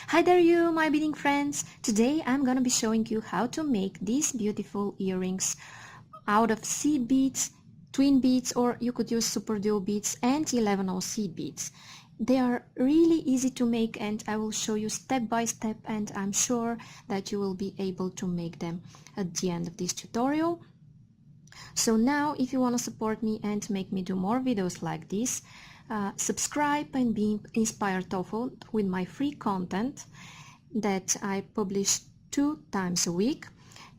Hi there you, my beading friends! Today I'm gonna be showing you how to make these beautiful earrings out of seed beads, twin beads, or you could use superduo beads and 11-0 seed beads. They are really easy to make and I will show you step by step, and I'm sure that you will be able to make them at the end of this tutorial. So now, if you want to support me and make me do more videos like this, subscribe and be inspired also with my free content that I publish 2 times a week.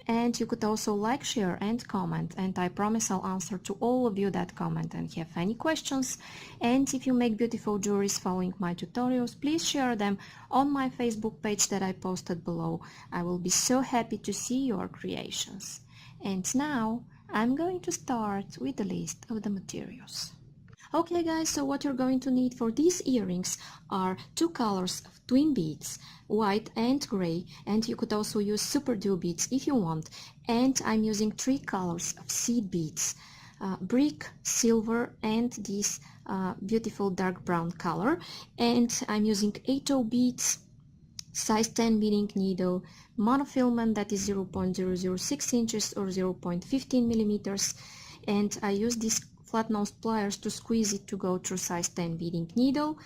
And you could also like, share and comment, and I promise I'll answer to all of you that comment and have any questions. And if you make beautiful jewelries following my tutorials, please share them on my Facebook page that I posted below. I will be so happy to see your creations. And now I'm going to start with the list of the materials. Okay guys, so what you're going to need for these earrings are 2 colors of twin beads, white and gray, and you could also use superduo beads if you want. And I'm using 3 colors of seed beads, brick, silver and this beautiful dark brown color. And I'm using 8-0 beads, size 10 beading needle, monofilament that is 0.006 inches or 0.15 millimeters, and I use these flat nose pliers to squeeze it to go through size 10 beading needle.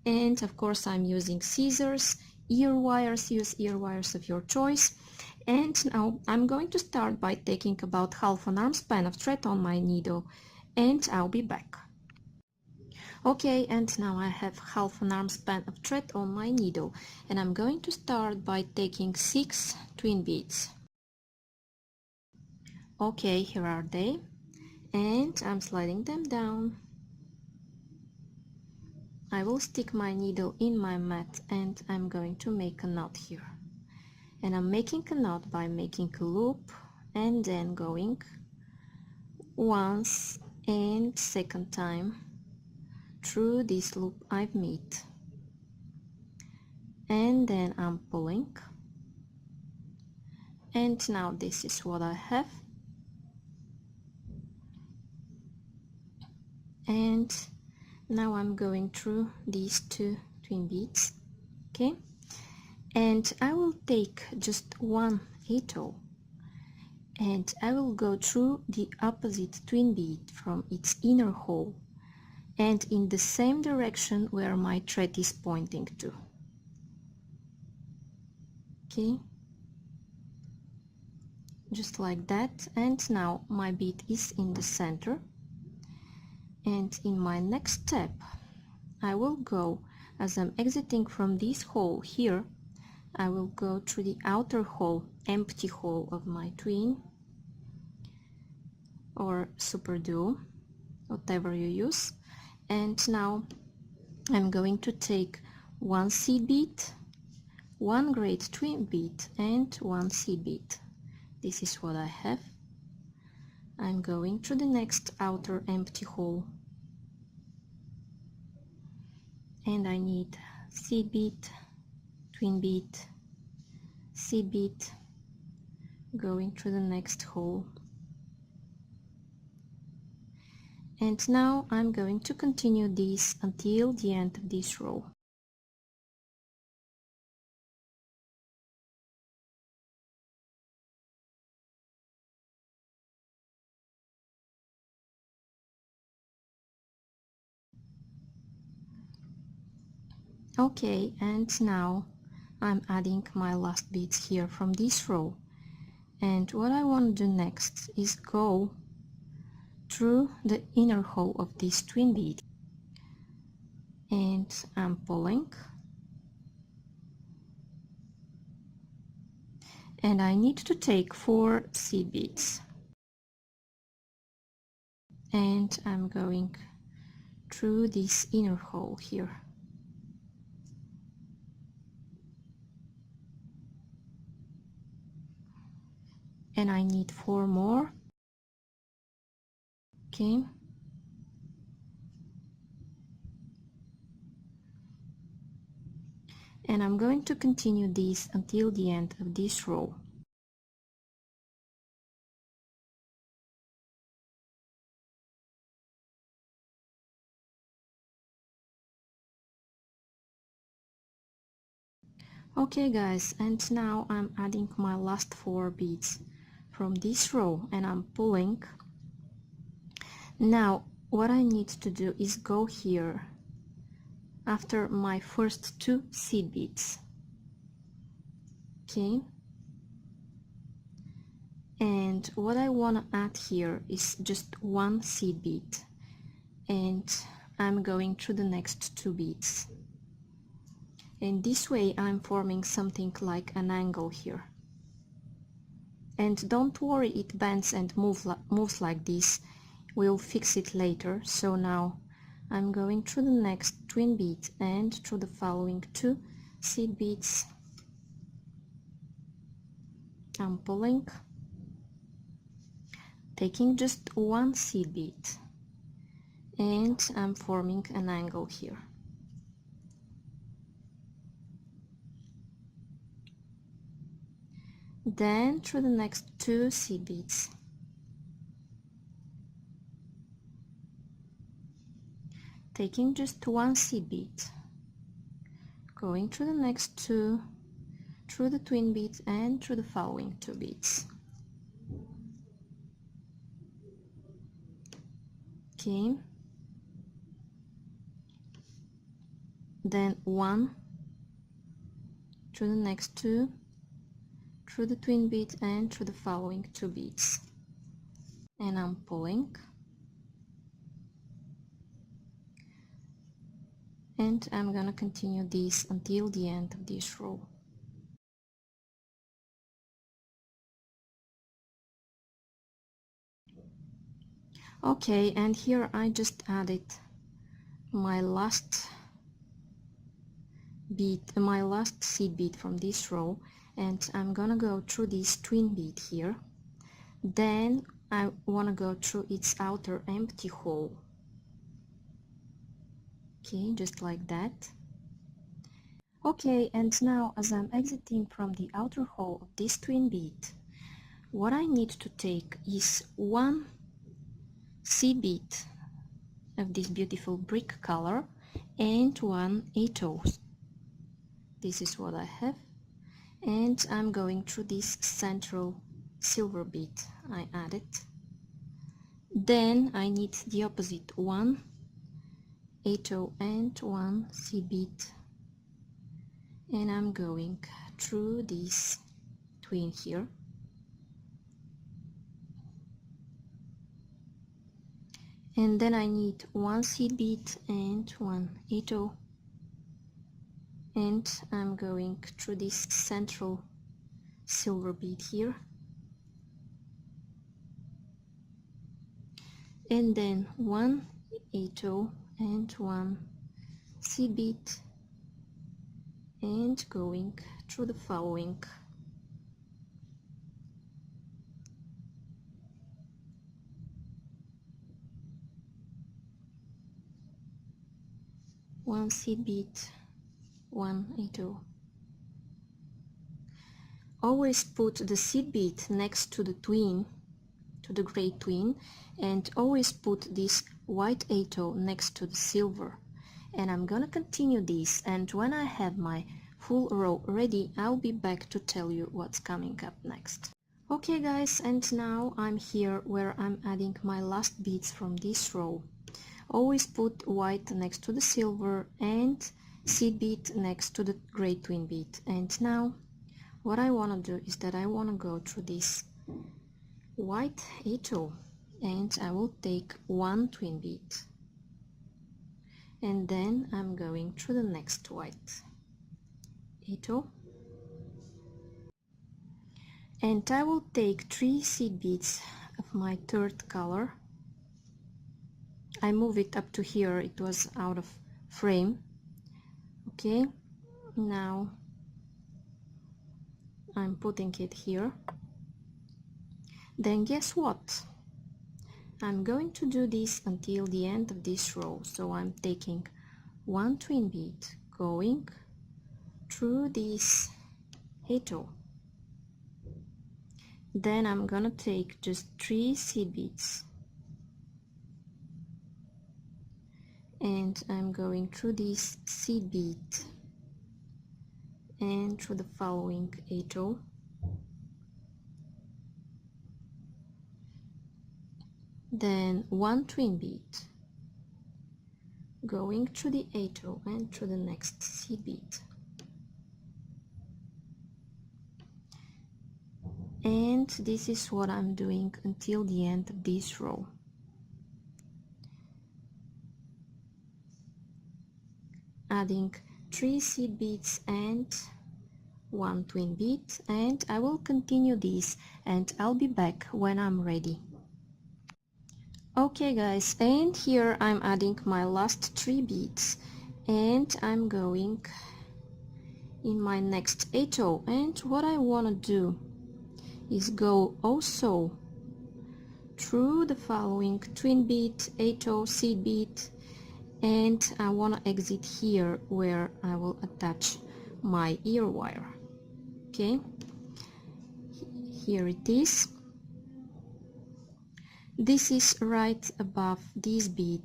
And of course I'm using scissors, ear wires, use ear wires of your choice. And now I'm going to start by taking about half an arm span of thread on my needle, and I'll be back. Okay, and now I have half an arm span of thread on my needle, and I'm going to start by taking 6 twin beads. Okay, here are they, and I'm sliding them down. I will stick my needle in my mat and I'm going to make a knot here. And I'm making a knot by making a loop and then going once and second time through this loop I've made. And then I'm pulling. And now this is what I have. And now I'm going through these 2 twin beads, okay? And I will take just one 8-0 and I will go through the opposite twin bead from its inner hole and in the same direction where my thread is pointing to, okay? Just like that. And now my bead is in the center. And in my next step, I will go, as I'm exiting from this hole here, I will go through the outer hole, empty hole of my twin or superduo, whatever you use. And now I'm going to take 1 seed bead, 1 great twin bead and 1 seed bead. This is what I have. I'm going through the next outer empty hole. And I need seed bead, twin bead, seed bead, going through the next hole. And now I'm going to continue this until the end of this row. Okay, and now I'm adding my last beads here from this row. And what I want to do next is go through the inner hole of this twin bead. And I'm pulling. And I need to take 4 seed beads. And I'm going through this inner hole here. And I need 4 more. Okay. And I'm going to continue this until the end of this row. Okay guys, and now I'm adding my last 4 beads from this row and I'm pulling. Now what I need to do is go here after my first 2 seed beads. Okay, and what I want to add here is just 1 seed bead, and I'm going through the next 2 beads, and this way I'm forming something like an angle here. And don't worry, it bends and moves like this, we'll fix it later. So now I'm going through the next twin bead and through the following 2 seed beads. I'm pulling, taking just 1 seed bead, and I'm forming an angle here. Then through the next 2 seed beads, taking just 1 seed bead, going through the next 2, through the twin bead and through the following 2 beads. Okay, then 1 through the next 2, through the twin bead and through the following 2 beads, and I'm pulling, and I'm gonna continue this until the end of this row. Okay, and here I just added my last bead, my last seed bead from this row, and I'm gonna go through this twin bead here. Then I want to go through its outer empty hole. Okay, just like that. Okay, and now as I'm exiting from the outer hole of this twin bead, what I need to take is 1 seed bead of this beautiful brick color and 1 8/0. This is what I have, and I'm going through this central silver bead I added. Then I need the opposite 1 8/0 and 1 seed bead, and I'm going through this twin here. And then I need 1 seed bead and 1 8/0, and I'm going through this central silver bead here, and then 1 8/0 and 1 seed bead, and going through the following. One seed bead, 1 8/0. Always put the seed bead next to the twin, to the gray twin, and always put this white 8/0 next to the silver. And I'm gonna continue this, and when I have my full row ready, I'll be back to tell you what's coming up next. Okay guys, and now I'm here where I'm adding my last beads from this row. Always put white next to the silver and seed bead next to the gray twin bead. And now what I want to do is that I want to go through this white 8/0, and I will take 1 twin bead, and then I'm going through the next white 8/0, and I will take 3 seed beads of my 3rd color. I move it up to here, it was out of frame. Okay, now I'm putting it here. Then guess what? I'm going to do this until the end of this row. So I'm taking 1 twin bead, going through this 8/0. Then I'm gonna take just 3 seed beads, and I'm going through this seed bead, and through the following 8-0, then 1 twin bead, going through the 8-0 and through the next seed bead, and this is what I'm doing until the end of this row. Adding 3 seed beads and 1 twin bead, and I will continue this and I'll be back when I'm ready. Okay guys, and here I'm adding my last 3 beads, and I'm going in my next 8-0, and what I want to do is go also through the following twin bead, 8-0, seed bead, and I want to exit here where I will attach my ear wire. Okay, here it is. This is right above this bead,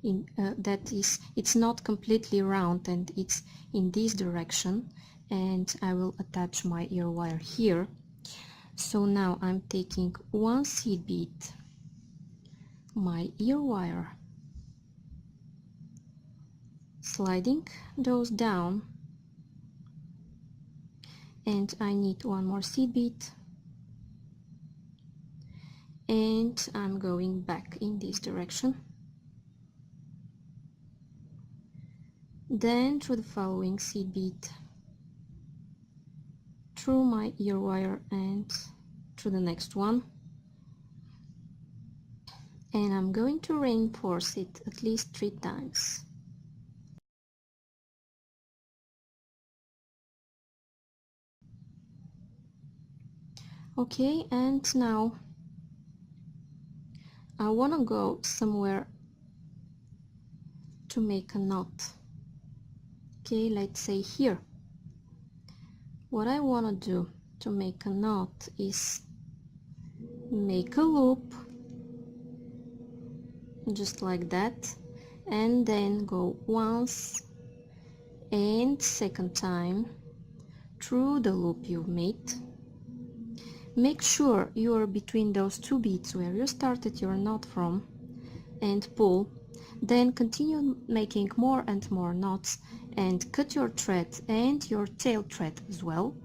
that is, it's not completely round and it's in this direction, and I will attach my ear wire here. So now I'm taking 1 seed bead, my ear wire, sliding those down, and I need 1 more seed bead, and I'm going back in this direction, then through the following seed bead, through my ear wire and through the next one, and I'm going to reinforce it at least 3 times. Okay, and now I want to go somewhere to make a knot. Okay, let's say here. What I want to do to make a knot is make a loop just like that, and then go once and second time through the loop you've made. Make sure you are between those 2 beads where you started your knot from, and pull. Then continue making more and more knots, and cut your thread and your tail thread as well,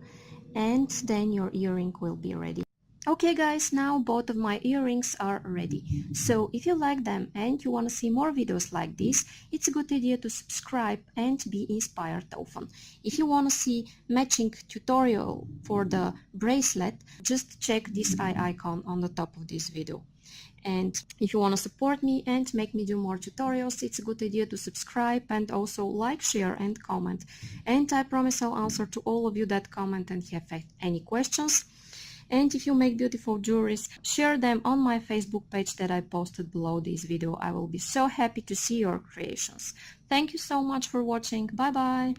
and then your earring will be ready. Okay guys, now both of my earrings are ready. So if you like them and you want to see more videos like this, it's a good idea to subscribe and be inspired often. If you want to see matching tutorial for the bracelet, just check this eye icon on the top of this video. And if you want to support me and make me do more tutorials, it's a good idea to subscribe and also like, share and comment. And I promise I'll answer to all of you that comment and have any questions. And if you make beautiful jewelries, share them on my Facebook page that I posted below this video. I will be so happy to see your creations. Thank you so much for watching. Bye bye.